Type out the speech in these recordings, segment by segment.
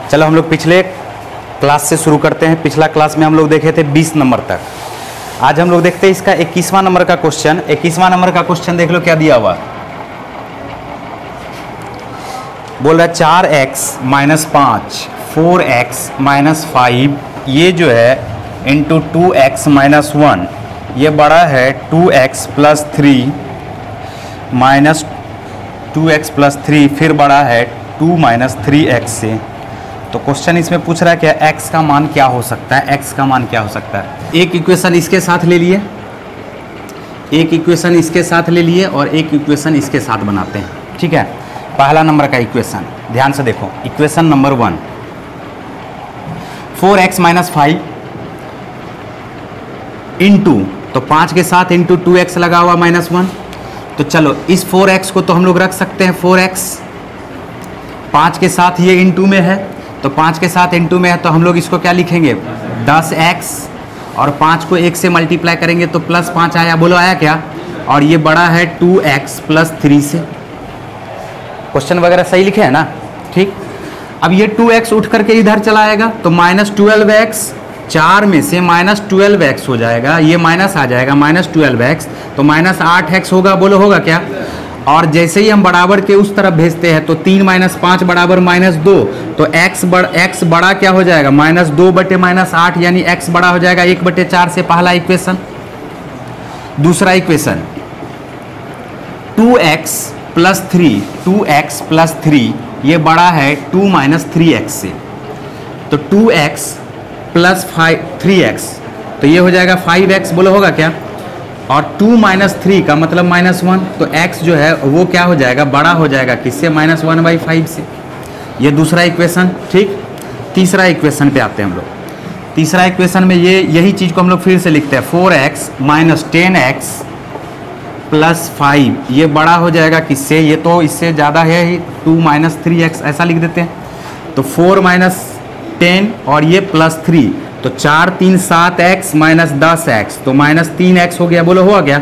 चलो हम लोग पिछले क्लास से शुरू करते हैं। पिछला क्लास में हम लोग देखे थे 20 नंबर तक। आज हम लोग देखते हैं इसका 21वां नंबर का क्वेश्चन। 21वां नंबर का क्वेश्चन देख लो क्या दिया हुआ। बोल रहा है 4x - 5 4x - 5 ये जो है इंटू 2x - 1 ये बड़ा है 2x + 3 माइनस 2x + 3 फिर बड़ा है 2 - 3x से। तो क्वेश्चन इसमें पूछ रहा है कि x का मान क्या हो सकता है, x का मान क्या हो सकता है। एक इक्वेशन इसके साथ ले लिए, एक इक्वेशन इसके साथ ले लिए और एक इक्वेशन इसके साथ बनाते हैं। ठीक है, पहला नंबर का इक्वेशन ध्यान से देखो। इक्वेशन नंबर 1 4x - 5 इंटू, तो 5 के साथ इंटू 2x लगा हुआ -1। तो चलो इस 4x को तो हम लोग रख सकते हैं 4x, 5 के साथ ये इंटू में है तो 5 के साथ इंटू में है तो हम लोग इसको क्या लिखेंगे 10x और 5 को 1 से मल्टीप्लाई करेंगे तो +5 आया। बोलो आया क्या? और ये बड़ा है 2x + 3 से। क्वेश्चन वगैरह सही लिखे हैं ना? ठीक। अब ये 2x उठ करके इधर चला आएगा तो -12x, 4 में से -12x हो जाएगा, ये माइनस आ जाएगा -12x तो -8x होगा। बोलो होगा क्या? और जैसे ही हम बराबर के उस तरफ भेजते हैं तो 3 - 5 बराबर -2 तो x बड़ा क्या हो जाएगा -2 बटे -8 यानी x बड़ा हो जाएगा 1/4 से। पहला इक्वेशन। दूसरा इक्वेशन 2x + 3 ये बड़ा है 2 - 3x से। तो 2x + 3x तो ये हो जाएगा 5x। बोलो होगा क्या? और 2 - 3 का मतलब -1 तो x जो है वो क्या हो जाएगा बड़ा हो जाएगा किससे -1/5 से। ये दूसरा इक्वेशन। ठीक। तीसरा इक्वेशन पे आते हैं हम लोग। तीसरा इक्वेशन में यही चीज़ को हम लोग फिर से लिखते हैं 4x - 10x + 5 ये बड़ा हो जाएगा किससे, ये तो इससे ज़्यादा है ही 2 - 3x ऐसा लिख देते हैं। तो 4 - 10 और ये +3 तो 4 × 3 = 7x - 10x तो -3x हो गया। बोलो हुआ क्या?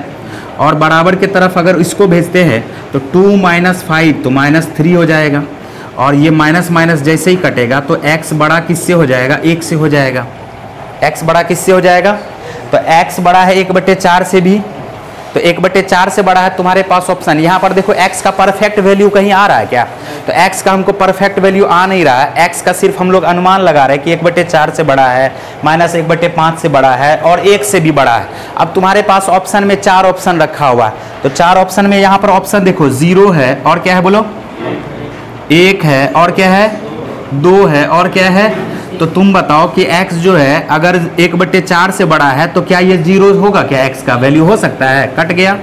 और बराबर के तरफ अगर इसको भेजते हैं तो 2 - 5 तो -3 हो जाएगा और ये माइनस माइनस जैसे ही कटेगा तो x बड़ा किससे हो जाएगा 1 से हो जाएगा। x बड़ा किससे हो जाएगा? तो x बड़ा है 1/4 से भी, तो 1/4 से बड़ा है। तुम्हारे पास ऑप्शन यहाँ पर देखो x का परफेक्ट वैल्यू कहीं आ रहा है क्या? तो x का हमको परफेक्ट वैल्यू आ नहीं रहा है। x का सिर्फ हम लोग अनुमान लगा रहे हैं कि 1/4 से बड़ा है, -1/5 से बड़ा है और 1 से भी बड़ा है। अब तुम्हारे पास ऑप्शन में 4 ऑप्शन रखा हुआ है तो 4 ऑप्शन में यहाँ पर ऑप्शन देखो 0 है और क्या है बोलो 1 है और क्या है 2 है और क्या है। तो तुम बताओ कि x जो है अगर 1/4 से बड़ा है तो क्या ये 0 होगा क्या? x का वैल्यू हो सकता है? कट गया।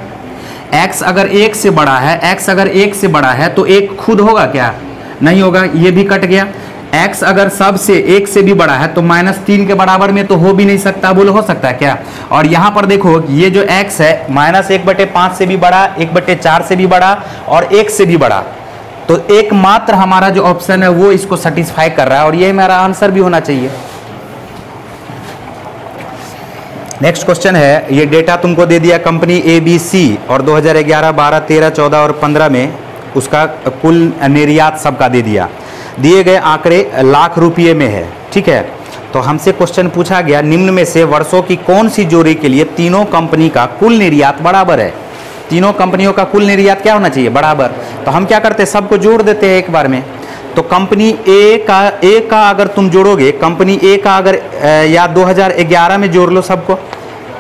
x अगर 1 से बड़ा है, x अगर 1 से बड़ा है तो 1 खुद होगा क्या? नहीं होगा, ये भी कट गया। x अगर सब से 1 से भी बड़ा है तो -3 के बराबर में तो हो भी नहीं सकता। बोलो हो सकता है क्या? और यहाँ पर देखो ये जो x है -1/5 से भी बड़ा, 1/4 से भी बड़ा और 1 से भी बड़ा, तो एकमात्र हमारा जो ऑप्शन है वो इसको सेटिस्फाई कर रहा है और ये मेरा आंसर भी होना चाहिए। नेक्स्ट क्वेश्चन है, ये डेटा तुमको दे दिया कंपनी ABC और 2011, 12, 13, 14 और 15 में उसका कुल निर्यात सबका दे दिया। दिए गए आंकड़े लाख रुपये में है। ठीक है, तो हमसे क्वेश्चन पूछा गया निम्न में से वर्षों की कौन सी जोड़ी के लिए तीनों कंपनी का कुल निर्यात बराबर है। तीनों कंपनियों का कुल निर्यात क्या होना चाहिए? बराबर। तो हम क्या करते हैं सबको जोड़ देते हैं एक बार में। तो कंपनी ए का अगर तुम जोड़ोगे, कंपनी ए का अगर या 2011 में जोड़ लो सबको,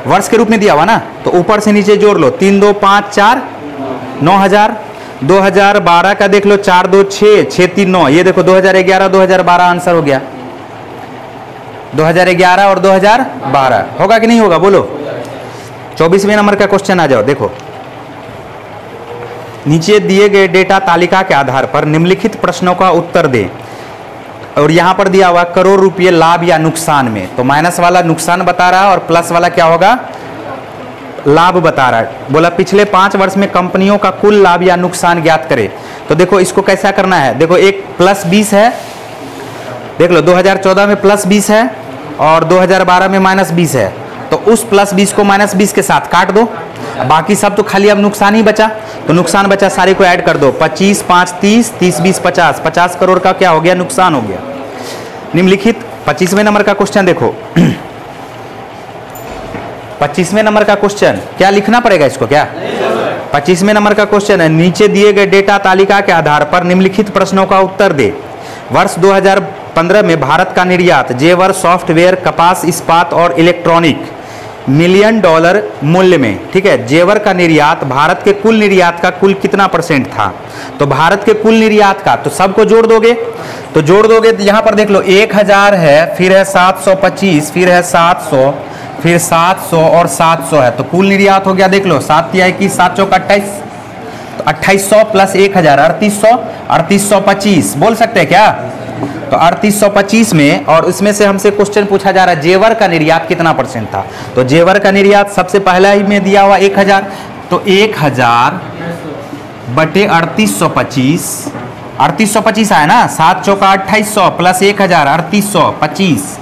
वर्ष के रूप में दिया हुआ ना, तो ऊपर से नीचे जोड़ लो 3 2 5 4 9000। 2012 का देख लो 4 2 6 6 3 9, ये देखो 2011 2012 आंसर हो गया। 2011 और 2012 होगा कि नहीं होगा? बोलो। 24वें नंबर का क्वेश्चन आ जाओ। देखो नीचे दिए गए डेटा तालिका के आधार पर निम्नलिखित प्रश्नों का उत्तर दें और यहाँ पर दिया हुआ करोड़ रुपये लाभ या नुकसान में, तो माइनस वाला नुकसान बता रहा है और प्लस वाला क्या होगा लाभ बता रहा है। बोला पिछले 5 वर्ष में कंपनियों का कुल लाभ या नुकसान ज्ञात करें। तो देखो इसको कैसा करना है, देखो एक +20 है, देख लो 2014 में +20 है और 2012 में -20 है, तो उस +20 को -20 के साथ काट दो, बाकी सब तो खाली अब नुकसान ही बचा। तो नुकसान बचा सारे को ऐड कर दो, 25 5 30 30 20 50 50 करोड़ का क्या हो गया नुकसान हो गया। निम्नलिखित 25वें नंबर का क्वेश्चन देखो 25वें नंबर का क्वेश्चन क्या लिखना पड़ेगा इसको क्या? 25वें नंबर का क्वेश्चन है, नीचे दिए गए डेटा तालिका के आधार पर निम्नलिखित प्रश्नों का उत्तर दे। वर्ष 2015 में भारत का निर्यात जेवर, सॉफ्टवेयर, कपास, इस्पात और इलेक्ट्रॉनिक $1 मिलियन मूल्य में, ठीक है, जेवर का निर्यात भारत के कुल निर्यात का कुल कितना % था? तो भारत के कुल निर्यात का तो सबको जोड़ दोगे, तो जोड़ दोगे तो यहाँ पर देख लो 1000 है, फिर है 725, फिर है 700, फिर 700 और 700 है, तो कुल निर्यात हो गया देख लो 7 या 21, 7 चौका 28, तो 2800 प्लस 1000 3800, 3825 बोल सकते हैं क्या? तो 3825 में, और उसमें से हमसे क्वेश्चन पूछा जा रहा है जेवर का निर्यात कितना % था? तो जेवर का निर्यात सबसे पहला ही में दिया हुआ 1000, तो 1000 बटे 3825, 3825 आया ना, 7 चौका 2800 प्लस 1000 3825,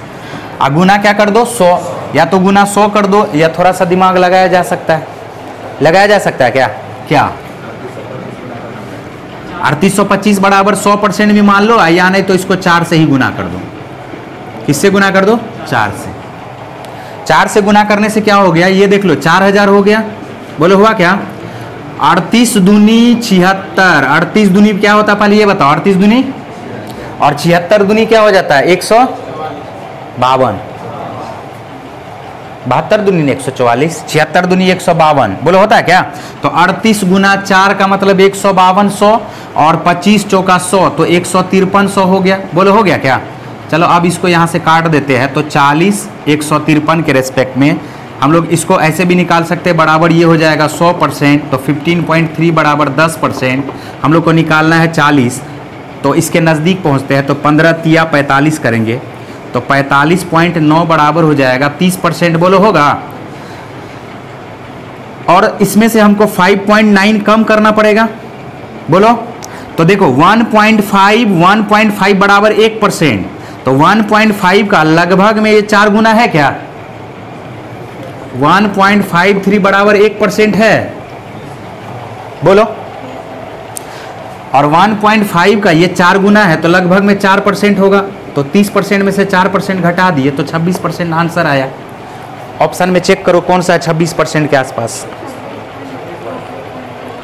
अब गुना क्या कर दो 100, या तो गुना 100 कर दो या थोड़ा सा दिमाग लगाया जा सकता है, लगाया जा सकता है क्या? क्या 3825 बराबर 100% भी मान लो, या नहीं तो इसको 4 से ही गुना कर दो। किससे गुना कर दो? 4 से। 4 से गुना करने से क्या हो गया ये देख लो 4000 हो गया, बोलो हुआ क्या? 38 दूनी 76, 38 दूनी क्या होता है पहले ये बताओ? 38 दूनी और 76 दूनी क्या हो जाता है? 152, 72 दूनी 144, 76 दूनी 152, बोलो होता है क्या? तो 38 गुना 4 का मतलब 152, 100 और 25 चौका 100, तो 153 हो गया, बोलो हो गया क्या? चलो अब इसको यहाँ से काट देते हैं, तो 40 153 के रेस्पेक्ट में हम लोग इसको ऐसे भी निकाल सकते हैं, बराबर ये हो जाएगा 100%, तो 15.3 बराबर 10%, हम लोग को निकालना है 40, तो इसके नज़दीक पहुँचते हैं, तो 15 तिया 45 करेंगे, तो 45.9 बराबर हो जाएगा 30%, बोलो होगा? और इसमें से हमको 5.9 कम करना पड़ेगा, बोलो? तो देखो 1.5 बराबर 1%, तो 1.5 का लगभग में ये 4 गुना है क्या? 1.53 बराबर 1% है, बोलो? और 1.5 का ये 4 गुना है, तो लगभग में 4% होगा, तो 30% में से 4% घटा दिए तो 26% आंसर आया। ऑप्शन में चेक करो कौन सा है 26% के आसपास,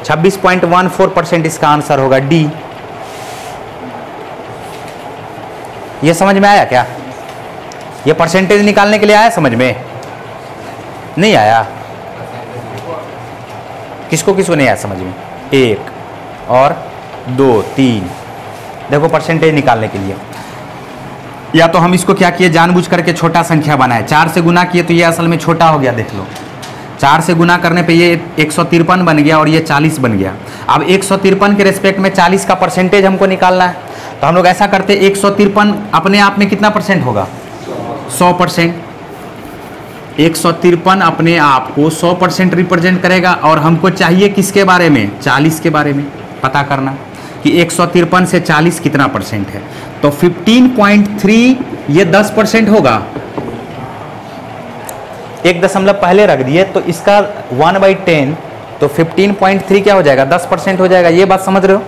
26.14% इसका आंसर होगा, डी। ये समझ में आया क्या? ये परसेंटेज निकालने के लिए आया समझ में? नहीं आया? किसको किसको नहीं आया समझ में? 1 और 2 3, देखो परसेंटेज निकालने के लिए या तो हम इसको क्या किए जानबूझ करके छोटा संख्या बनाए, 4 से गुना किए तो ये असल में छोटा हो गया, देख लो 4 से गुना करने पे ये 153 बन गया और ये 40 बन गया। अब 153 के रेस्पेक्ट में 40 का परसेंटेज हमको निकालना है, तो हम लोग ऐसा करते 153 अपने आप में कितना % होगा? 100%। 153 अपने आप को 100% रिप्रेजेंट करेगा, और हमको चाहिए किसके बारे में? 40 के बारे में पता करना कि 153 से 40 कितना % है। तो 15.3 ये 10% होगा, 1 दशमलव पहले रख दिए तो इसका 1/10, तो 15.3 क्या हो जाएगा? 10% हो जाएगा। ये बात समझ रहे हो?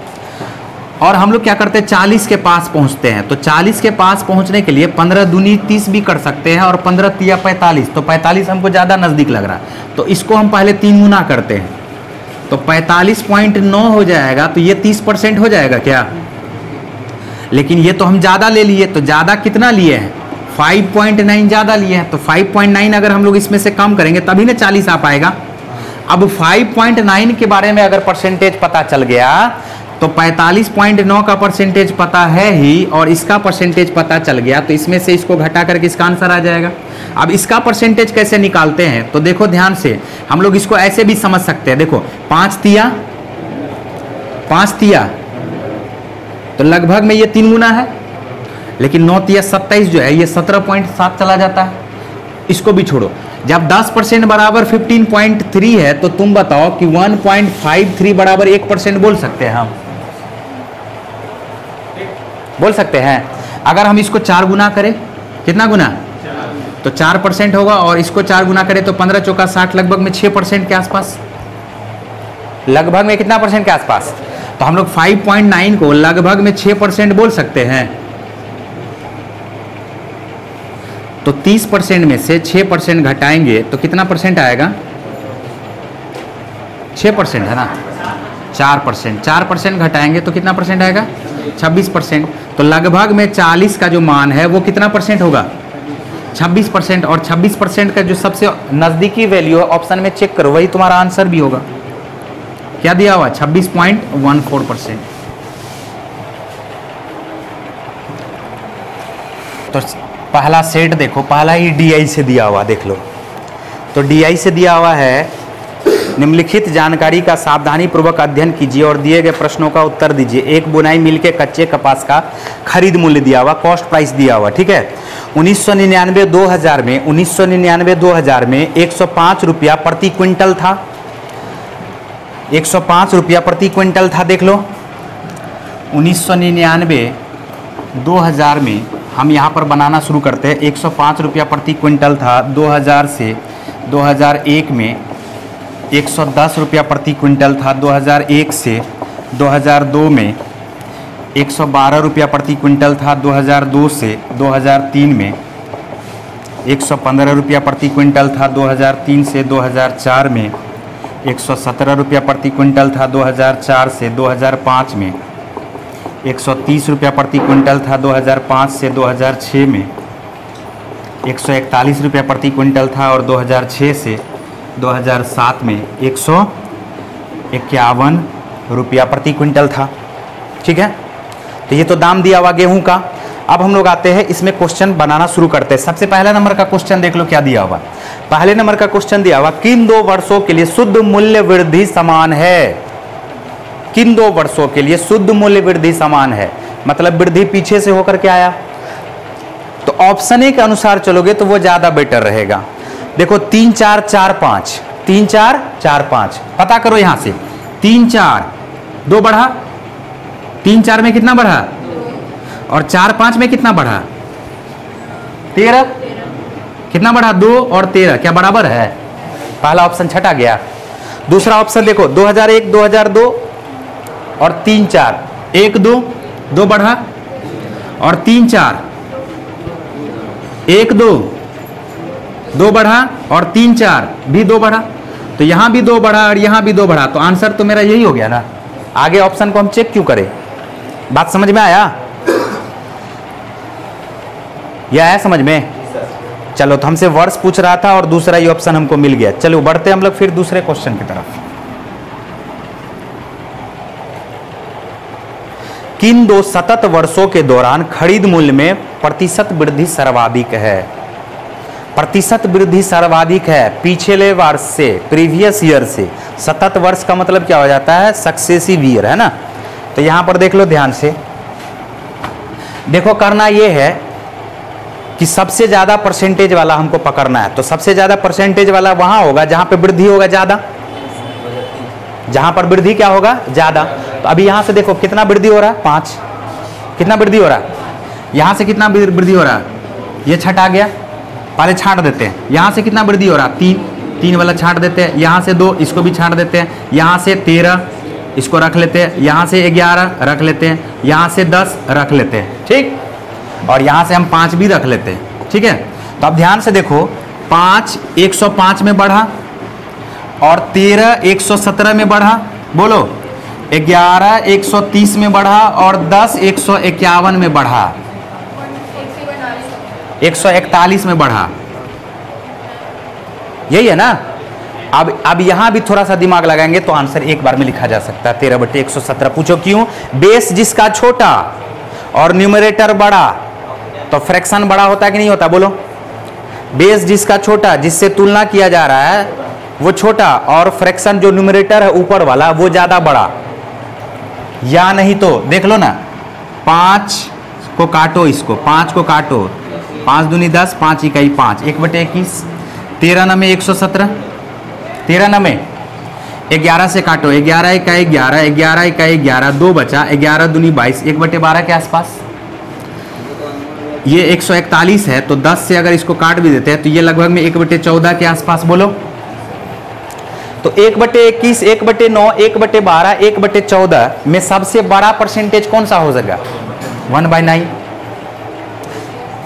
और हम लोग क्या करते हैं 40 के पास पहुंचते हैं, तो 40 के पास पहुंचने के लिए 15 दूनी 30 भी कर सकते हैं और 15 तिया 45, तो 45 हमको ज़्यादा नज़दीक लग रहा है, तो इसको हम पहले 3 गुना करते हैं, तो 45.9 हो जाएगा, तो ये 30% हो जाएगा क्या? लेकिन ये तो हम ज़्यादा ले लिए, तो ज़्यादा कितना लिए हैं? 5.9 ज़्यादा लिए हैं, तो 5.9 अगर हम लोग इसमें से कम करेंगे तभी ना 40 आ पाएगा। अब 5.9 के बारे में अगर परसेंटेज पता चल गया तो 45.9 का परसेंटेज पता है ही, और इसका परसेंटेज पता चल गया, तो इसमें से इसको घटा करके इसका आंसर आ जाएगा। अब इसका परसेंटेज कैसे निकालते हैं? तो देखो ध्यान से, हम लोग इसको ऐसे भी समझ सकते हैं, देखो 5 तिया तो लगभग में ये 3 गुना है, लेकिन 9 तिया 27 जो है ये 17.7 चला जाता है। इसको भी छोड़ो, जब 10% बराबर 15.3 है, तो तुम बताओ कि 1.53 बराबर 1% बोल सकते हैं हम? बोल सकते हैं। अगर हम इसको 4 गुना करें, कितना गुना? तो 4% होगा, और इसको 4 गुना करें तो 15 चौका 60, लगभग में 6% के आसपास, लगभग में कितना % के आसपास? तो हम लोग 5.9 को लगभग में 6% बोल सकते हैं। तो 30% में से 6% घटाएंगे तो कितना परसेंट आएगा? 6% है ना, 4%, 4% घटाएंगे तो कितना परसेंट आएगा? 26%। तो लगभग में 40 का जो मान है वो कितना परसेंट होगा? 26%। और 26% का जो सबसे नज़दीकी वैल्यू है ऑप्शन में चेक करो, वही तुम्हारा आंसर भी होगा। क्या दिया हुआ? 26.14%। तो पहला सेट देखो, पहला ही DI से दिया हुआ, देख लो। तो DI से दिया हुआ है, निम्नलिखित जानकारी का सावधानी पूर्वक अध्ययन कीजिए और दिए गए प्रश्नों का उत्तर दीजिए। एक बुनाई मिल के कच्चे कपास का खरीद मूल्य दिया हुआ, कॉस्ट प्राइस दिया हुआ, ठीक है। 1999-2000 में 1999-2000 में 105 रुपया प्रति क्विंटल था, 105 रुपया प्रति क्विंटल था, देख लो। 1999-2000 में हम यहाँ पर बनाना शुरू करते हैं। 105 रुपया प्रति क्विंटल था। 2000 से 2001 में 110 रुपया प्रति क्विंटल था। 2001 से 2002 में 112 रुपया प्रति क्विंटल था। 2002 से 2003 में 115 रुपया प्रति क्विंटल था। 2003 से 2004 में 117 रुपया प्रति क्विंटल था। 2004 से 2005 में 130 रुपया प्रति क्विंटल था। 2005 से 2006 में 141 रुपया प्रति क्विंटल था और 2006 से 2007 में 151 रुपया प्रति क्विंटल था, ठीक है। तो ये तो दाम दिया हुआ गेहूं का। अब हम लोग आते हैं इसमें क्वेश्चन बनाना शुरू करते हैं। सबसे पहला नंबर का क्वेश्चन देख लो क्या दिया हुआ। पहले नंबर का क्वेश्चन दिया हुआ, किन 2 वर्षों के लिए शुद्ध मूल्य वृद्धि समान है? किन 2 वर्षों के लिए शुद्ध मूल्य वृद्धि समान है, मतलब वृद्धि पीछे से होकर के आया। तो ऑप्शन ए के अनुसार चलोगे तो वो ज्यादा बेटर रहेगा। देखो 3 4 4 5, 3 4 4 5 पता करो यहां से। 3 4 2 बढ़ा, 3 4 में कितना बढ़ा और 4 5 में कितना बढ़ा? 13। कितना बढ़ा? 2 और 13 क्या बराबर है? पहला ऑप्शन छटा गया। दूसरा ऑप्शन देखो 2001 2002 और 3 4 1 2 2 बढ़ा और 3 4 1 2 2 बढ़ा और 3 4 भी 2 बढ़ा। तो यहां भी 2 बढ़ा और यहां भी 2 बढ़ा। तो आंसर तो मेरा यही हो गया ना। आगे ऑप्शन को हम चेक क्यों करें? बात समझ में आया? यह आया समझ में? चलो, तो हमसे वर्ष पूछ रहा था और दूसरा ये ऑप्शन हमको मिल गया। चलो बढ़ते हम लोग फिर दूसरे क्वेश्चन की तरफ। किन 2 सतत वर्षों के दौरान खरीद मूल्य में प्रतिशत वृद्धि सर्वाधिक है? प्रतिशत वृद्धि सर्वाधिक है पिछले वर्ष से, प्रीवियस ईयर से। सतत वर्ष का मतलब क्या हो जाता है? सक्सेसिव ईयर, है ना। तो यहां पर देख लो ध्यान से। देखो करना यह है कि सबसे ज्यादा परसेंटेज वाला हमको पकड़ना है। तो सबसे ज्यादा परसेंटेज वाला वहां होगा जहां पे वृद्धि होगा ज्यादा, जहां पर वृद्धि क्या होगा? ज्यादा। तो अभी यहां से देखो कितना वृद्धि हो रहा है? 5। कितना वृद्धि हो रहा है? यहां से कितना वृद्धि हो रहा है? ये छट आ गया, पहले छांट देते हैं। यहां से कितना वृद्धि हो रहा है? 3 वाला छांट देते हैं। यहां से 2, इसको भी छांट देते हैं। यहां से 13, इसको रख लेते हैं। यहां से 11 रख लेते हैं। यहां से 10 रख लेते हैं, ठीक। और यहां से हम 5 भी रख लेते हैं, ठीक है। तो अब ध्यान से देखो, 5 105 में बढ़ा और 13 117 में बढ़ा। बोलो 11 130 में बढ़ा और 10 151 में बढ़ा, 141 में बढ़ा। यही है ना। अब यहां भी थोड़ा सा दिमाग लगाएंगे तो आंसर एक बार में लिखा जा सकता है। 13/117। पूछो क्यों? बेस जिसका छोटा और न्यूमरेटर बड़ा, तो फ्रैक्शन बड़ा होता है कि नहीं होता? बोलो। बेस जिसका छोटा, जिससे तुलना किया जा रहा है वो छोटा, और फ्रैक्शन जो न्यूमरेटर है ऊपर वाला वो ज्यादा बड़ा, या नहीं तो देख लो ना। 5 को काटो, इसको 5 को काटो, 5 दूनी 10, 5 इकाई 5, 1/21। 13 न में 117, 13 न में 11 से काटो, 11 इकाई 11, 11 इकाई 11, 2 बचा, 11 दूनी 22, 1/12 के आसपास। ये 141 है, तो 10 से अगर इसको काट भी देते हैं तो ये लगभग में 1/14 के आसपास। बोलो। तो 1/21, 1/9, 1/12, 1/14 में सबसे बड़ा परसेंटेज कौन सा हो जाएगा? 1/9।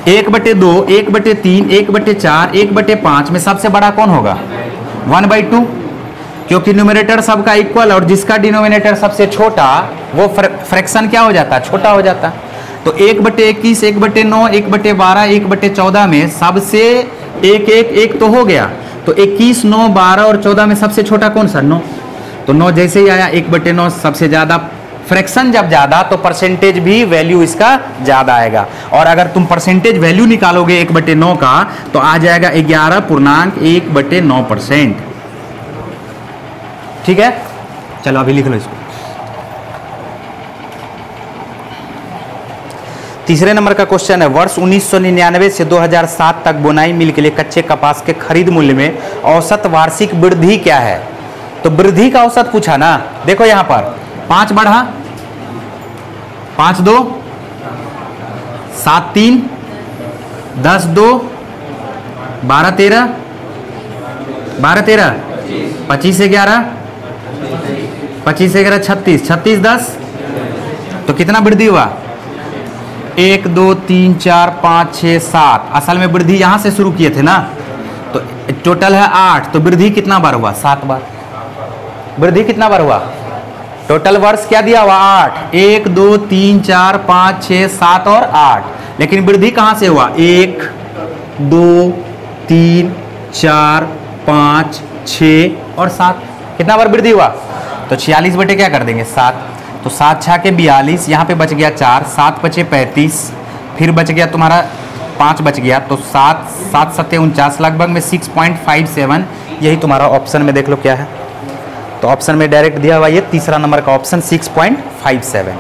1/2, 1/3, 1/4, 1/5 में सबसे बड़ा कौन होगा? 1/2, क्योंकि न्यूमरेटर सबका इक्वल और जिसका डिनोमिनेटर सबसे छोटा वो फ्रैक्शन क्या हो जाता है? छोटा हो जाता है। तो 1/21, 1/9, 1/12, 1/14 में सबसे एक तो हो गया। तो 21, 9, 12 और 14 में सबसे छोटा कौन सा? 9। तो 9 जैसे ही आया 1/9 सबसे ज़्यादा। फ्रैक्शन जब ज़्यादा तो परसेंटेज भी वैल्यू इसका ज़्यादा आएगा। और अगर तुम परसेंटेज वैल्यू निकालोगे 1/9 का तो आ जाएगा 11.1/9%। ठीक है, चलो अभी लिख लो इसको। तीसरे नंबर का क्वेश्चन है, वर्ष 1999 से 2007 तक बुनाई मिल के लिए कच्चे कपास के खरीद मूल्य में औसत वार्षिक वृद्धि क्या है? तो वृद्धि का औसत पूछा ना। देखो यहां पर 5 बढ़ा, 5 2, 7 3, 10 2, 12 13, 12 13, 25 11, 25 11 36, 36 10, तो कितना वृद्धि हुआ? 1 2 3 4 5 6 7। असल में वृद्धि यहां से शुरू किए थे ना, तो टोटल है 8, तो वृद्धि कितना बार हुआ? 7 बार। वृद्धि कितना बार हुआ? टोटल वर्ष क्या दिया हुआ? 8। 1 2 3 4 5 6 7 और 8। लेकिन वृद्धि कहां से हुआ? 1 2 3 4 5 6 और 7। कितना बार वृद्धि हुआ? तो 46 बटे क्या कर देंगे? 7। तो 7 6 के 42, यहाँ पे बच गया 4, 7 बचे 35, फिर बच गया तुम्हारा 5 बच गया, तो 7 7 7 49, लगभग में 6.57। यही तुम्हारा ऑप्शन में देख लो क्या है। तो ऑप्शन में डायरेक्ट दिया हुआ ये तीसरा नंबर का ऑप्शन 6.57।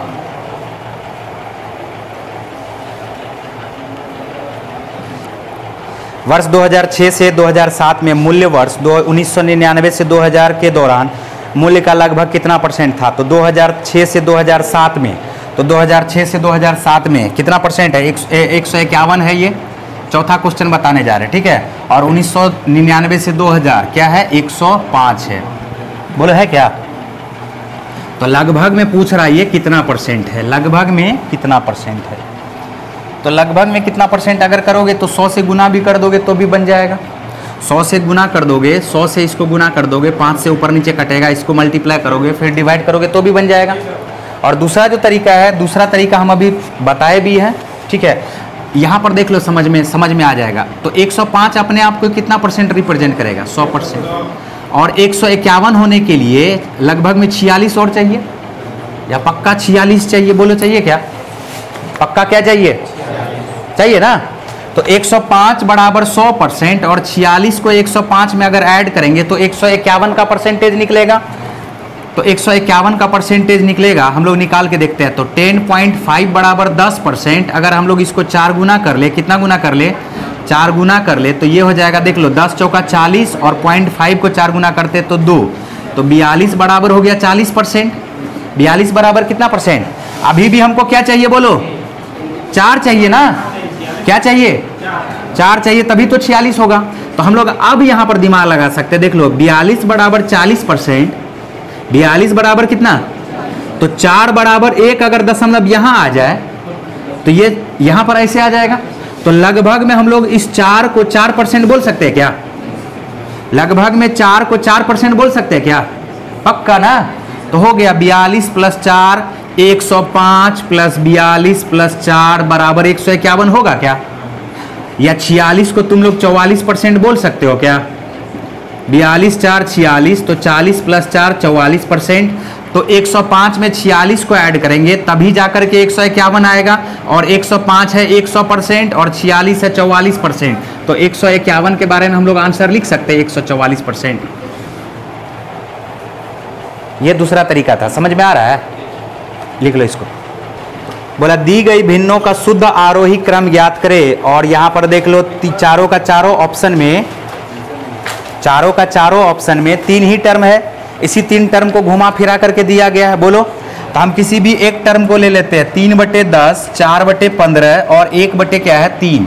वर्ष 2006 से 2007 में मूल्य वर्ष 1999 से 2000 के दौरान मूल्य का लगभग कितना परसेंट था? तो 2006 से 2007 में, तो 2006 से 2007 में कितना परसेंट है? 151 है। ये चौथा क्वेश्चन बताने जा रहे हैं, ठीक है। और 1999 से 2000 क्या है? 105 है। बोलो है क्या? तो लगभग में पूछ रहा है ये कितना परसेंट है, लगभग में कितना परसेंट है। तो लगभग में कितना परसेंट अगर करोगे तो 100 से गुना भी कर दोगे तो भी बन जाएगा। 100 से गुना कर दोगे, 100 से इसको गुना कर दोगे, 5 से ऊपर नीचे कटेगा, इसको मल्टीप्लाई करोगे, फिर डिवाइड करोगे तो भी बन जाएगा। और दूसरा जो तरीका है, दूसरा तरीका हम अभी बताए भी हैं, ठीक है। यहाँ पर देख लो, समझ में आ जाएगा। तो 105 अपने आप को कितना परसेंट रिप्रेजेंट करेगा? 100%। और 151 होने के लिए लगभग में 46 और चाहिए, या पक्का 46 चाहिए? बोलो चाहिए क्या? पक्का क्या चाहिए? चाहिए ना। तो 105 बराबर 100% और 46 को 105 में अगर ऐड करेंगे तो 151 का परसेंटेज निकलेगा। तो 151 का परसेंटेज निकलेगा, हम लोग निकाल के देखते हैं। तो 10.5 बराबर 10%। अगर हम लोग इसको 4 गुना कर ले, कितना गुना कर ले? 4 गुना कर ले, तो ये हो जाएगा, देख लो, 10 चौका 40 और 0.5 को 4 गुना करते तो 2, तो 42 बराबर हो गया 40%। 42 बराबर कितना परसेंट? अभी भी हमको क्या चाहिए? बोलो 4 चाहिए ना। क्या चाहिए? 4 चाहिए, तभी तो 46 होगा। तो हम लोग अब यहां पर दिमाग लगा सकते हैं। देख लो, 42 बराबर 40%, 42 बराबर कितना? तो 4 बराबर 1 अगर दशमलव यहां आ जाए तो ये यहां पर ऐसे आ जाएगा। तो लगभग में हम लोग इस 4 को 4% बोल सकते हैं क्या? लगभग में 4 को 4% बोल सकते हैं क्या? पक्का ना। तो हो गया 42 प्लस 4, 105 प्लस 42 प्लस 4 बराबर 151 होगा क्या? या 46 को तुम लोग 44% बोल सकते हो क्या? 42 4 46, तो 40 प्लस 4 44%। तो 105 में 46 को ऐड करेंगे तभी जाकर के 151 आएगा। और 105 है 100% और 46 है 44%। तो 151 के बारे में हम लोग आंसर लिख सकते हैं 144%। ये दूसरा तरीका था, समझ में आ रहा है? लिख लो इसको। बोला दी गई भिन्नों का शुद्ध आरोही क्रम ज्ञात करें। और यहां पर देख लो, चारों का चारों ऑप्शन में 3 ही टर्म है। इसी 3 टर्म को घुमा फिरा करके दिया गया है। बोलो, तो हम किसी भी एक टर्म को ले लेते हैं। 3/10, 4/15 और 1 क्या है? 3।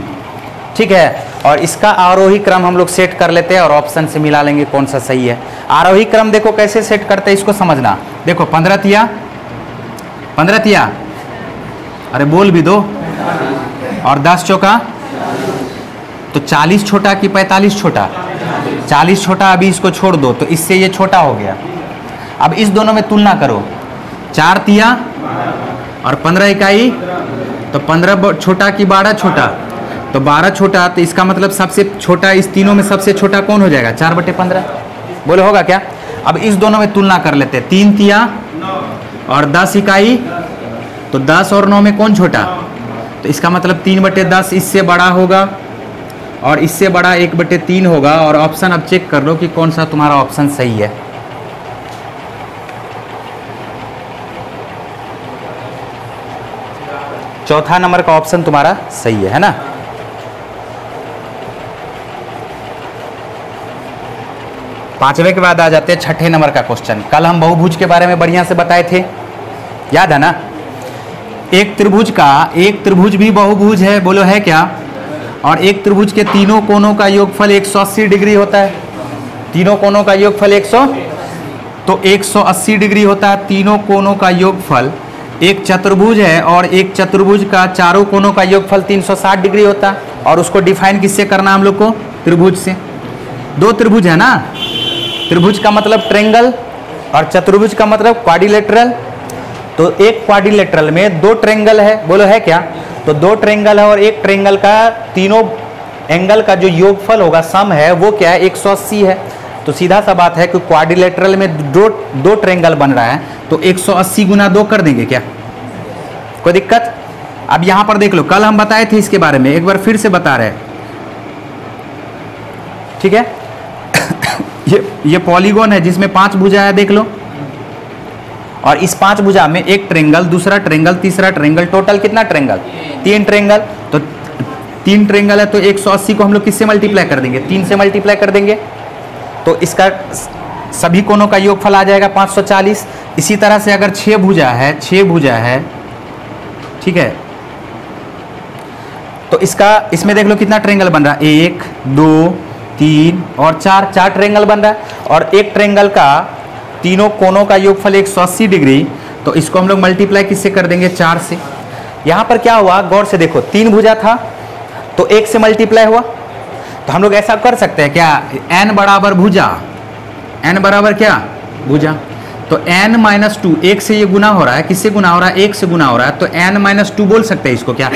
ठीक है। और इसका आरोही क्रम हम लोग सेट कर लेते हैं और ऑप्शन से मिला लेंगे कौन सा सही है। आरोही क्रम देखो कैसे सेट करते हैं, इसको समझना। देखो 15 तिया, अरे बोल भी दो। और 10 चौका तो 40 छोटा कि 45 छोटा? 40 छोटा। अभी इसको छोड़ दो तो इससे ये छोटा हो गया। अब इस दोनों में तुलना करो, 4 तिया और 15 इकाई, तो 15 छोटा कि 12 छोटा? तो 12 छोटा, तो इसका मतलब सबसे छोटा, इस तीनों में सबसे छोटा कौन हो जाएगा? 4/15। बोलो होगा क्या? अब इस दोनों में तुलना कर लेते हैं, 3 तिया और 10 इकाई, तो 10 और 9 में कौन छोटा? तो इसका मतलब 3/10 इससे बड़ा होगा और इससे बड़ा 1/3 होगा। और ऑप्शन अब चेक कर लो कि कौन सा तुम्हारा ऑप्शन सही है। चौथा नंबर का ऑप्शन तुम्हारा सही है ना? पांचवें के बाद आ जाते हैं छठे नंबर का क्वेश्चन। कल हम बहुभुज के बारे में बढ़िया से बताए थे, याद है ना? एक त्रिभुज भी बहुभुज है, बोलो है क्या? और एक त्रिभुज के तीनों कोनों का योगफल 180 डिग्री होता है। तीनों कोनों का योगफल 180 डिग्री होता है। तीनों कोनों का योगफल एक चतुर्भुज है और एक चतुर्भुज का चारों कोनों का योगफल 360 डिग्री होता है। और उसको डिफाइन किससे करना हम लोग को? त्रिभुज से। दो त्रिभुज है ना, त्रिभुज का मतलब ट्रेंगल और चतुर्भुज का मतलब क्वाड्रिलेटरल। तो एक क्वाड्रिलेटरल में दो ट्रेंगल है, बोलो है क्या? तो दो ट्रेंगल है और एक ट्रेंगल का तीनों एंगल का जो योगफल होगा, सम है, वो क्या है? 180 है। तो सीधा सा बात है कि क्वाड्रिलेटरल में दो ट्रेंगल बन रहा है, तो 180 गुना 2 कर देंगे क्या? कोई दिक्कत? अब यहां पर देख लो, कल हम बताए थे इसके बारे में, एक बार फिर से बता रहे हैं, ठीक है? ये पॉलीगॉन है जिसमें 5 भुजा है, देख लो। और इस 5 भुजा में एक ट्रेंगल, दूसरा ट्रेंगल, तीसरा ट्रेंगल, टोटल कितना ट्रेंगल? 3 ट्रेंगल। तो 3 ट्रेंगल है, तो 180 को हम लोग किससे मल्टीप्लाई कर देंगे? 3 से मल्टीप्लाई कर देंगे, तो इसका सभी कोनों का योगफल आ जाएगा 540। इसी तरह से अगर 6 भुजा है, ठीक है, तो इसमें देख लो कितना ट्रेंगल बन रहा है? 1 2 3 और 4 ट्रेंगल बन रहा है। और एक ट्रेंगल का तीनों कोनों का योगफल 180 डिग्री, तो इसको हम लोग मल्टीप्लाई किससे कर देंगे? 4 से। यहां पर क्या हुआ, गौर से देखो, 3 भुजा था तो 1 से मल्टीप्लाई हुआ। तो हम लोग ऐसा कर सकते हैं क्या? n बराबर भुजा, n बराबर क्या? भुजा। तो n - 2, 1 से ये गुना हो रहा है, किससे गुना हो रहा है? 1 से गुना हो रहा है, तो n - 2 बोल सकते हैं इसको क्या?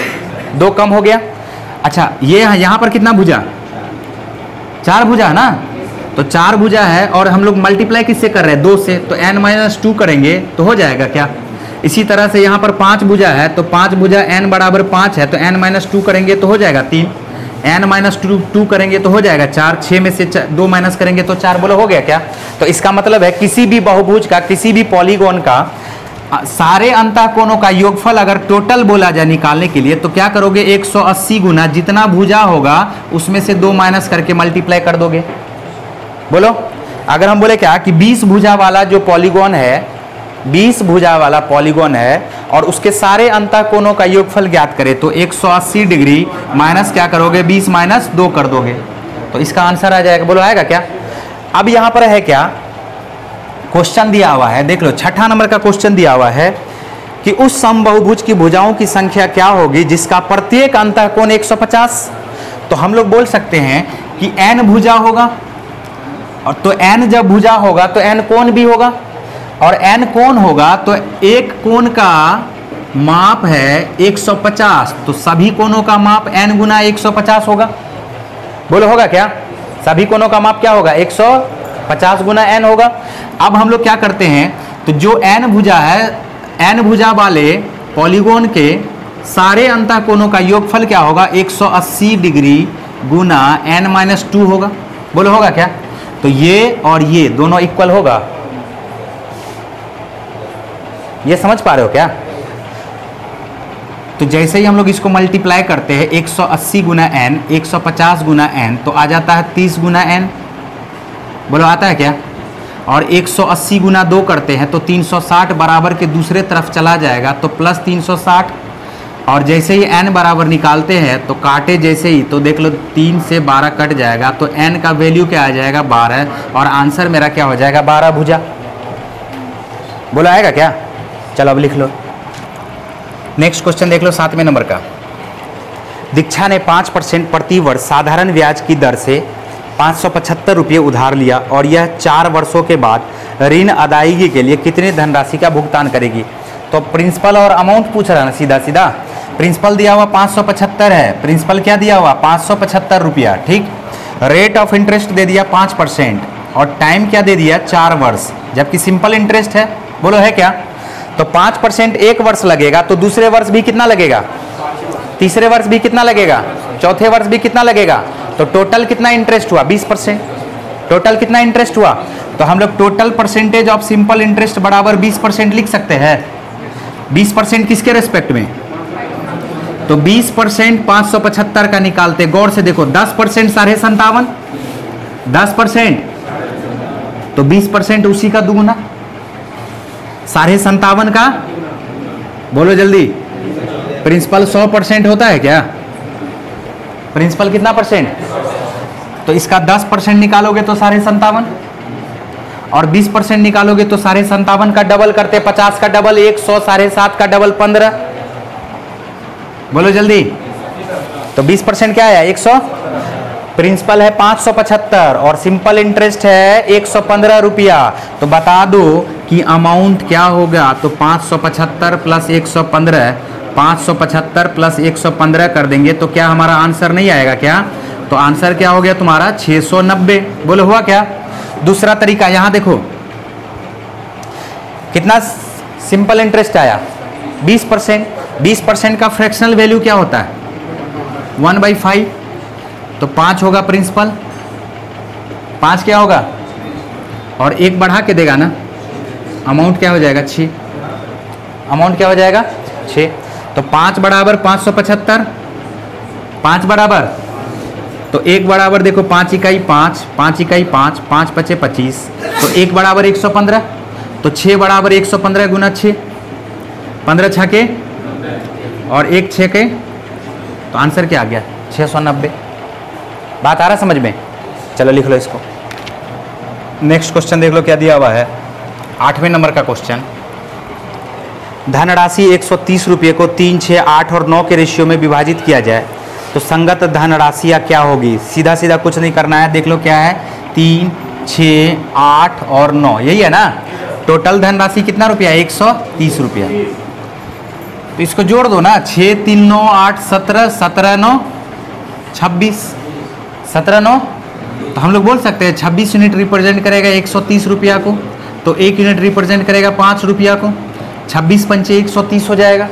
2 कम हो गया। अच्छा, ये यहाँ पर कितना भुजा? 4 भुजा है ना, तो 4 भुजा है और हम लोग मल्टीप्लाई किससे कर रहे हैं? 2 से, तो n - 2 करेंगे तो हो जाएगा क्या? इसी तरह से यहाँ पर 5 भुजा है, तो 5 भुजा n बराबर 5 है, तो n - 2 करेंगे तो हो जाएगा 3, n - 2 करेंगे तो हो जाएगा 4, 6 में से 2 माइनस करेंगे तो 4, बोलो हो गया क्या? तो इसका मतलब है किसी भी बहुभुज का, किसी भी पॉलीगॉन का सारे अंतःकोणों का योगफल अगर टोटल बोला जाए निकालने के लिए, तो क्या करोगे? 180 गुना जितना भुजा होगा उसमें से 2 माइनस करके मल्टीप्लाई कर दोगे। बोलो, अगर हम बोले क्या कि 20 भुजा वाला जो पॉलीगॉन है, 20 भुजा वाला पॉलीगॉन है और उसके सारे अंतःकोणों का योगफल ज्ञात करें, तो 180 डिग्री माइनस क्या करोगे? 20 - 2 कर दोगे, तो इसका आंसर आ जाएगा। बोलो आएगा क्या? अब यहां पर है क्या, क्वेश्चन दिया हुआ है, देख लो, छठा नंबर का क्वेश्चन दिया हुआ है कि उस समबाहुभुज की भुजाओं की संख्या क्या होगी जिसका प्रत्येक अंतःकोण 150। तो हम लोग बोल सकते हैं कि n भुजा होगा, और तो n जब भुजा होगा तो n कोण भी होगा, और n कोण होगा तो एक कोण का माप है 150, तो सभी कोणों का माप n गुना 150 होगा। बोलो होगा क्या? सभी कोणों का माप क्या होगा? 150 गुना n होगा। अब हम लोग क्या करते हैं, तो जो n भुजा है, n भुजा वाले पॉलीगॉन के सारे अंतःकोणों का योगफल क्या होगा? 180 डिग्री गुना n - 2 होगा। बोलो होगा क्या? तो ये और ये दोनों इक्वल होगा। ये समझ पा रहे हो क्या? तो जैसे ही हम लोग इसको मल्टीप्लाई करते हैं 180 गुना n, 150 गुना n, तो आ जाता है 30 गुना n। बोलो आता है क्या? और 180 गुना 2 करते हैं तो 360 बराबर के दूसरे तरफ चला जाएगा, तो प्लस 360। और जैसे ही n बराबर निकालते हैं तो काटे जैसे ही, तो देख लो 3 से 12 कट जाएगा, तो n का वैल्यू क्या आ जाएगा? 12, और आंसर मेरा क्या हो जाएगा? 12 भुजा। बोलो आएगा क्या? चलो अब लिख लो। नेक्स्ट क्वेश्चन देख लो 7वें नंबर का। दीक्षा ने 5% प्रति वर्ष साधारण ब्याज की दर से 575 रुपये उधार लिया और यह 4 वर्षों के बाद ऋण अदायगी के लिए कितनी धनराशि का भुगतान करेगी। तो प्रिंसिपल और अमाउंट पूछ रहा है ना, सीधा सीधा। प्रिंसिपल दिया हुआ 575 है, प्रिंसिपल क्या दिया हुआ 575 रुपया, ठीक। रेट ऑफ इंटरेस्ट दे दिया 5% और टाइम क्या दे दिया 4 वर्ष, जबकि सिंपल इंटरेस्ट है। बोलो है क्या। तो 5% एक वर्ष लगेगा, तो दूसरे वर्ष भी कितना लगेगा, तीसरे वर्ष भी कितना लगेगा, चौथे वर्ष भी कितना लगेगा। तो टोटल कितना इंटरेस्ट हुआ 20%। टोटल कितना इंटरेस्ट हुआ, तो हम लोग total percentage of simple interest बराबर 20% लिख सकते हैं। 20% किसके रेस्पेक्ट में, तो 20% 575 का निकालते, गौर से देखो 10% 57.5, 10% तो 20% उसी का दुगुना 57.5 का। बोलो जल्दी, प्रिंसिपल 100% होता है क्या, प्रिंसिपल कितना परसेंट, तो इसका 10% निकालोगे तो 57.5 और 20% निकालोगे तो 57.5 का डबल करते 50 का डबल 100, 7.5 का डबल 15। बोलो जल्दी, तो 20% क्या है 100, प्रिंसिपल है 575 और सिंपल इंटरेस्ट है 115 रुपया। तो बता दो कि अमाउंट क्या होगा, तो 575 प्लस 115, 575 प्लस 115 कर देंगे तो क्या हमारा आंसर नहीं आएगा क्या, तो आंसर क्या हो गया तुम्हारा 690। बोलो हुआ क्या। दूसरा तरीका यहां देखो, कितना सिंपल इंटरेस्ट आया 20%। 20% का फ्रैक्शनल वैल्यू क्या होता है 1/5, तो 5 होगा प्रिंसिपल, 5 क्या होगा और 1 बढ़ा के देगा ना, अमाउंट क्या हो जाएगा 6, अमाउंट क्या हो जाएगा 6। तो 5 बराबर 575, 5 बराबर, तो 1 बराबर देखो 5 इकाई 5, 5 इकाई 5, 5 पचे 25, तो 1 बराबर 115, तो 6 बराबर 115 गुना 6, 15 छके और 1 6 के, तो आंसर क्या आ गया 690। बात आ रहा समझ में, चलो लिख लो इसको। नेक्स्ट क्वेश्चन देख लो क्या दिया हुआ है, 8वें नंबर का क्वेश्चन। धनराशि 130 रुपये को 3, 6, 8 और 9 के रेशियो में विभाजित किया जाए तो संगत धनराशि क्या होगी। सीधा सीधा कुछ नहीं करना है, देख लो क्या है 3, 6, 8 और 9, यही है ना। टोटल धनराशि कितना रुपया 130 रुपया, तो इसको जोड़ दो ना, 6, 3, 9, 8, 17, 17, 9, 26, 17, 9, तो हम लोग बोल सकते हैं 26 यूनिट रिप्रेजेंट करेगा 130 रुपया को, तो 1 यूनिट रिप्रेजेंट करेगा 5 रुपया को। 26 पंचे 130 हो जाएगा,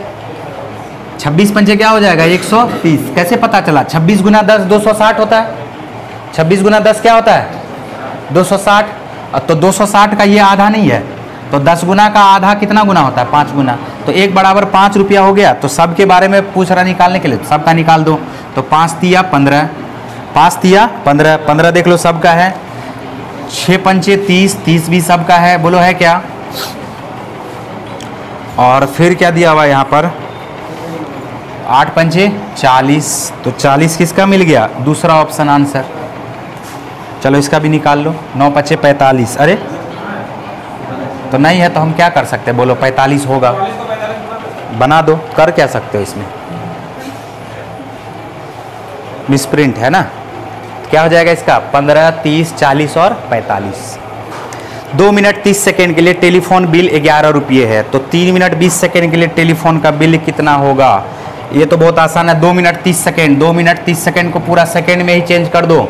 26 पंचे क्या हो जाएगा 130। कैसे पता चला, 26 गुना 10 260 होता है, 26 गुना 10 क्या होता है 260, तो 260 का ये आधा नहीं है, तो 10 गुना का आधा कितना गुना होता है 5 गुना, तो 1 बराबर 5 रुपया हो गया। तो सब के बारे में पूछ रहा निकालने के लिए, तो सबका निकाल दो, तो 5 तिया 15, 5 तिया 15, 15 देख लो सबका है, 6 पंचे 30, 30 भी सबका है। बोलो है क्या। और फिर क्या दिया हुआ यहाँ पर 8 पंचे 40, तो 40 किसका मिल गया, दूसरा ऑप्शन आंसर। चलो इसका भी निकाल लो, 9 पचे 45, अरे तो नहीं है तो हम क्या कर सकते हैं, बोलो 45 होगा, बना दो, कर क्या सकते हो इसमें, मिसप्रिंट है ना। क्या हो जाएगा इसका 15, 30, 40 और 45। 2 मिनट 30 सेकेंड के लिए टेलीफोन बिल 11 रुपये है, तो 3 मिनट 20 सेकेंड के लिए टेलीफोन का बिल कितना होगा। ये तो बहुत आसान है, 2 मिनट 30 सेकेंड, 2 मिनट 30 सेकेंड को पूरा सेकेंड में ही चेंज कर दो,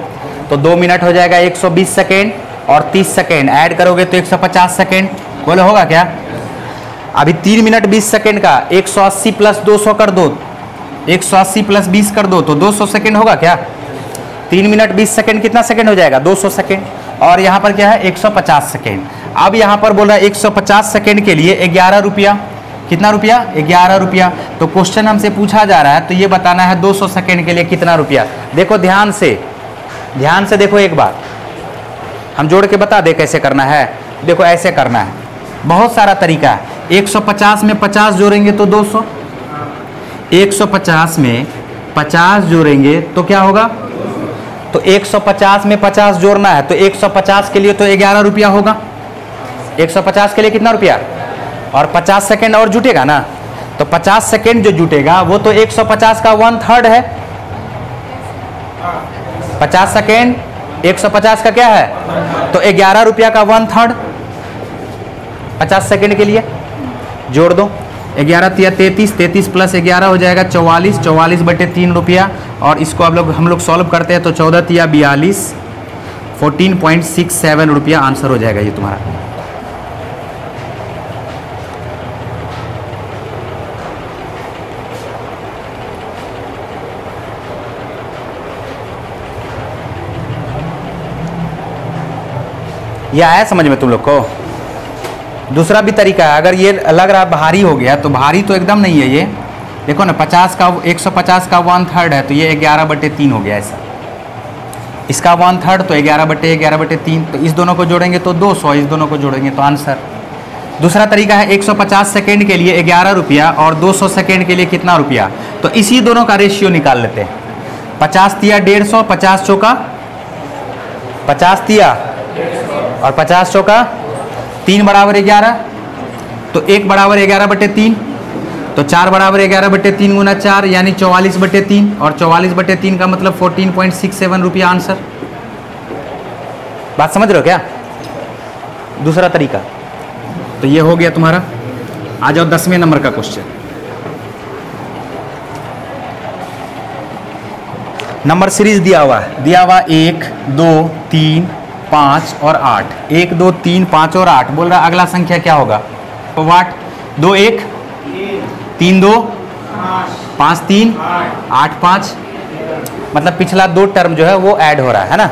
तो 2 मिनट हो जाएगा 120 सेकेंड और 30 सेकेंड ऐड करोगे तो 150 सेकेंड। बोलो होगा क्या। अभी 3 मिनट 20 सेकेंड का 180 प्लस 200 कर दो, 180 प्लस 20 कर दो तो 200 सेकेंड होगा क्या। 3 मिनट 20 सेकेंड कितना सेकेंड हो जाएगा 200 सेकेंड, और यहाँ पर क्या है 150 सेकेंड। अब यहाँ पर बोल रहा है 150 सेकेंड के लिए 11 रुपया, कितना रुपया 11 रुपया। तो क्वेश्चन हमसे पूछा जा रहा है, तो ये बताना है 200 सेकेंड के लिए कितना रुपया। देखो ध्यान से देखो एक बार, हम जोड़ के बता दे कैसे करना है। देखो ऐसे करना है, बहुत सारा तरीका है। 150 में 50 जोड़ेंगे तो 200, 150 में 50 जोड़ेंगे तो क्या होगा, तो 150 में 50 जोड़ना है, तो 150 के लिए तो 11 रुपया होगा, 150 के लिए कितना रुपया, और 50 सेकेंड और जुटेगा ना, तो 50 सेकेंड जो जुटेगा वो तो 150 का 1/3 है, 50 सेकेंड 150 का क्या है, तो 11 रुपया का 1/3 50 सेकेंड के लिए जोड़ दो। 11 तिया 33, 33 प्लस 11 हो जाएगा 44, 44 बटे 3 रुपया। और इसको हम लोग सॉल्व करते हैं तो 14 तिया 42, 14.67 रुपया आंसर हो जाएगा ये तुम्हारा। ये आया समझ में तुम लोग को? दूसरा भी तरीका है, अगर ये लग रहा भारी हो गया तो भारी तो एकदम नहीं है ये, देखो ना 50 का 150 का 1/3 है तो ये 11 बटे 3 हो गया ऐसा, इसका 1/3 तो 11 बटे 3, तो इस दोनों को जोड़ेंगे तो 200, इस दोनों को जोड़ेंगे तो आंसर। दूसरा तरीका है 150 सेकेंड के लिए 11 रुपया और 200 सेकेंड के लिए कितना रुपया, तो इसी दोनों का रेशियो निकाल लेते हैं। 50 तिया 150, 50 चौका 50 तिया और 50 चौका 3 बराबर 11, तो 1 बराबर 11 बटे 3, तो 4 बराबर 11 बटे 3 गुना 4 यानी 44 बटे 3, और 44 बटे 3 का मतलब 14.67 रुपया आंसर। बात समझ रहे हो क्या? दूसरा तरीका तो ये हो गया तुम्हारा। आ जाओ 10वें नंबर का क्वेश्चन। नंबर सीरीज दिया हुआ 1 2 3 5 और 8, 1 2 3 5 और 8 बोल रहा अगला संख्या क्या होगा, तो वाट 2 1 3 2 5 3 8 5, मतलब पिछला 2 टर्म जो है वो ऐड हो रहा है ना।